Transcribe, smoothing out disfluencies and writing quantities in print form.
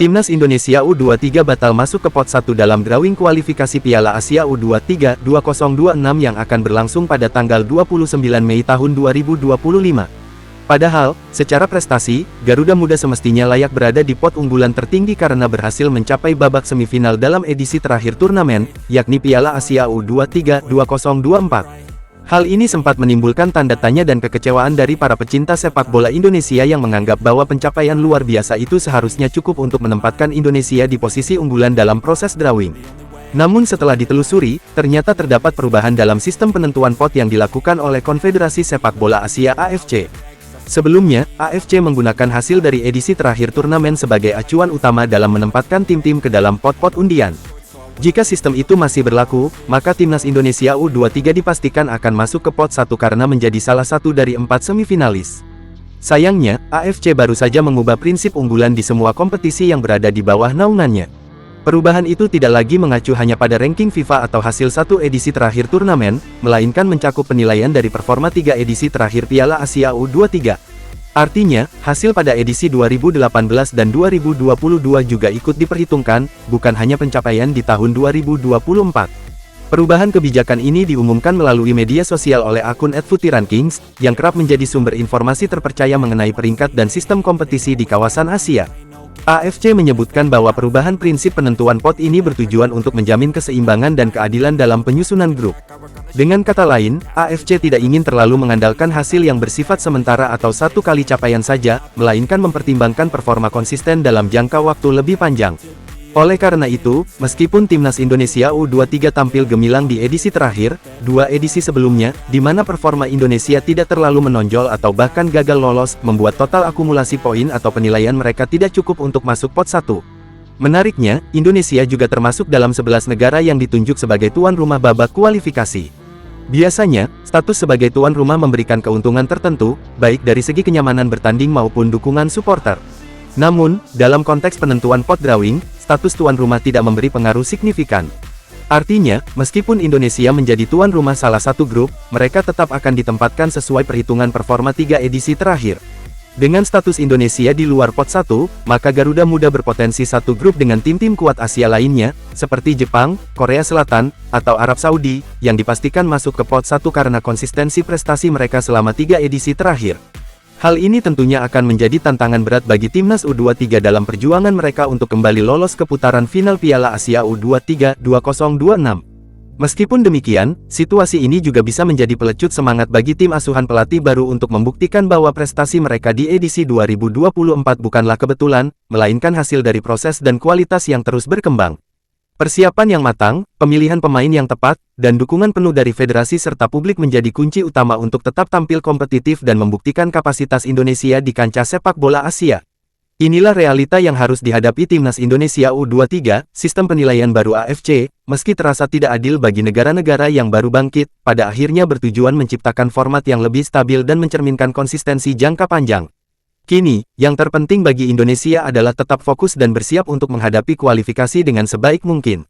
Timnas Indonesia U23 batal masuk ke pot 1 dalam drawing kualifikasi Piala Asia U23 2026 yang akan berlangsung pada tanggal 29 Mei tahun 2025. Padahal, secara prestasi, Garuda Muda semestinya layak berada di pot unggulan tertinggi karena berhasil mencapai babak semifinal dalam edisi terakhir turnamen, yakni Piala Asia U23 2024. Hal ini sempat menimbulkan tanda tanya dan kekecewaan dari para pecinta sepak bola Indonesia yang menganggap bahwa pencapaian luar biasa itu seharusnya cukup untuk menempatkan Indonesia di posisi unggulan dalam proses drawing. Namun setelah ditelusuri, ternyata terdapat perubahan dalam sistem penentuan pot yang dilakukan oleh Konfederasi Sepak Bola Asia (AFC). Sebelumnya, AFC menggunakan hasil dari edisi terakhir turnamen sebagai acuan utama dalam menempatkan tim-tim ke dalam pot-pot undian. Jika sistem itu masih berlaku, maka Timnas Indonesia U23 dipastikan akan masuk ke pot 1 karena menjadi salah satu dari 4 semifinalis. Sayangnya, AFC baru saja mengubah prinsip unggulan di semua kompetisi yang berada di bawah naungannya. Perubahan itu tidak lagi mengacu hanya pada ranking FIFA atau hasil satu edisi terakhir turnamen, melainkan mencakup penilaian dari performa 3 edisi terakhir Piala Asia U23. Artinya, hasil pada edisi 2018 dan 2022 juga ikut diperhitungkan, bukan hanya pencapaian di tahun 2024. Perubahan kebijakan ini diumumkan melalui media sosial oleh akun @FootyRankings, yang kerap menjadi sumber informasi terpercaya mengenai peringkat dan sistem kompetisi di kawasan Asia. AFC menyebutkan bahwa perubahan prinsip penentuan pot ini bertujuan untuk menjamin keseimbangan dan keadilan dalam penyusunan grup. Dengan kata lain, AFC tidak ingin terlalu mengandalkan hasil yang bersifat sementara atau satu kali capaian saja, melainkan mempertimbangkan performa konsisten dalam jangka waktu lebih panjang. Oleh karena itu, meskipun Timnas Indonesia U23 tampil gemilang di edisi terakhir, 2 edisi sebelumnya, di mana performa Indonesia tidak terlalu menonjol atau bahkan gagal lolos, membuat total akumulasi poin atau penilaian mereka tidak cukup untuk masuk pot 1. Menariknya, Indonesia juga termasuk dalam 11 negara yang ditunjuk sebagai tuan rumah babak kualifikasi. Biasanya, status sebagai tuan rumah memberikan keuntungan tertentu, baik dari segi kenyamanan bertanding maupun dukungan supporter. Namun, dalam konteks penentuan pot drawing, status tuan rumah tidak memberi pengaruh signifikan. Artinya, meskipun Indonesia menjadi tuan rumah salah satu grup, mereka tetap akan ditempatkan sesuai perhitungan performa 3 edisi terakhir. Dengan status Indonesia di luar pot 1, maka Garuda Muda berpotensi satu grup dengan tim-tim kuat Asia lainnya, seperti Jepang, Korea Selatan, atau Arab Saudi, yang dipastikan masuk ke pot 1 karena konsistensi prestasi mereka selama 3 edisi terakhir. Hal ini tentunya akan menjadi tantangan berat bagi Timnas U23 dalam perjuangan mereka untuk kembali lolos ke putaran final Piala Asia U23 2026. Meskipun demikian, situasi ini juga bisa menjadi pelecut semangat bagi tim asuhan pelatih baru untuk membuktikan bahwa prestasi mereka di edisi 2024 bukanlah kebetulan, melainkan hasil dari proses dan kualitas yang terus berkembang. Persiapan yang matang, pemilihan pemain yang tepat, dan dukungan penuh dari federasi serta publik menjadi kunci utama untuk tetap tampil kompetitif dan membuktikan kapasitas Indonesia di kancah sepak bola Asia. Inilah realita yang harus dihadapi Timnas Indonesia U23, sistem penilaian baru AFC, meski terasa tidak adil bagi negara-negara yang baru bangkit, pada akhirnya bertujuan menciptakan format yang lebih stabil dan mencerminkan konsistensi jangka panjang. Kini, yang terpenting bagi Indonesia adalah tetap fokus dan bersiap untuk menghadapi kualifikasi dengan sebaik mungkin.